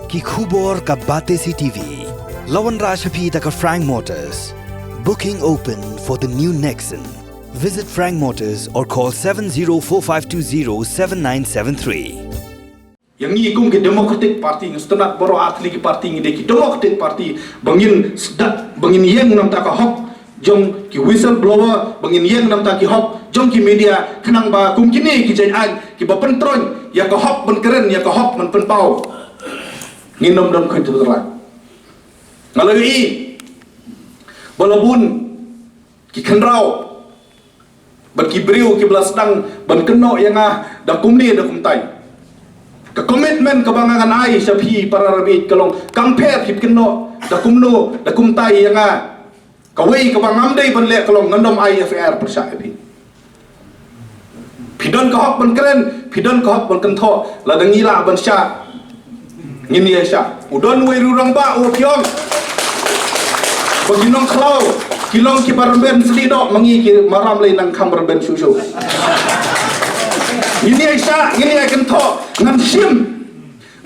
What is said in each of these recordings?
ki khubor ka bate CTV. Lawan Rashapi taka Frank Motors. Booking open for the new Nexon. Visit Frank Motors or call 7045207973. Yang ni kum ke Democratic Party ng setenat boro atli ki parti ni deki Democratic Parti bangin sedat bangin yang nam ta ka hok jong ki whistleblower bangin yang nam ta ki hok jong ki media kenang ba kum kini ki jai an ki ba pentron ya ka hok ben keren ya ka hok men pen pau ni nom dom khoi tu la ngalai balabun ki khenrau ban ki briu ki blasdang ban keno yang da kum ni da kum tai ke komitmen kebangangan ai sapi para rabit kalong kamper hip keno da kumno da kumtai yang kawai kebangam dei ban le kalong ngandom ai FR persa pi pidon ka hok ban keren pidon ka hok ban kentho la dangila ban sya ngini ya sya udon we rurang ba o pyong baginong klau kilong ki barben sedi dok mangi ki maram le nang kham barben susu ini Aisyah, ini akan thọ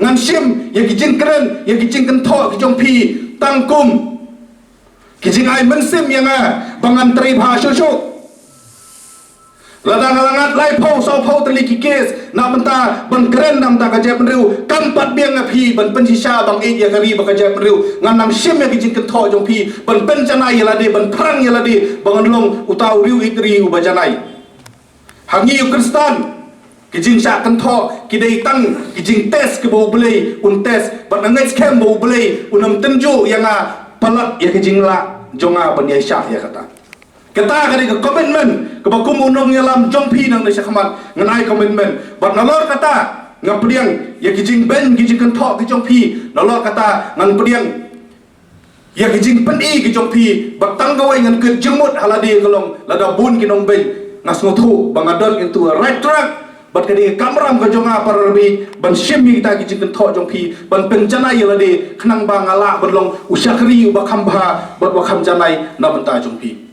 ngan sim ya kijing keren ya kijing kan thọ kijong pi tang kum kijing ai men sim yang bangan tri bha shu ladang langat lai phau sau phau tali ki kes na banta ban keren nam ta ka je penriu kampat biang pi ban penjisha bang e ya kari ba ka je penriu ngan nam sim ya kijing kan thọ jong pi ban pen janai ya lade ban perang ya lade bangan long utau riu itri u ba janai hangi Kristan kijing syak kan tho kidai tang kijing tes ke bau belai un tes bat nangai scam bau belai unam tenju yang palat ya kijing la jonga ban ya syak ya kata kari ke komitmen ke bakum unong yalam jongpi nang desa khamat nganai komitmen bat nalor kata ngapdiang ya kijing ben kijing kan tho ke jongpi nalor kata ngan pdiang ya kijing peni ke jongpi bat tanggawai ngan ke jengmut haladi kalong lada bun kinong ben ngas ngothu bangadon into right track bat kadi kamram ka jonga para rabi ban shimi kita ki jikin tho jong pi ban penjana yelade khnang ba ngala ban long usyakri ba khamba bat wa kham janai na ban ta jong pi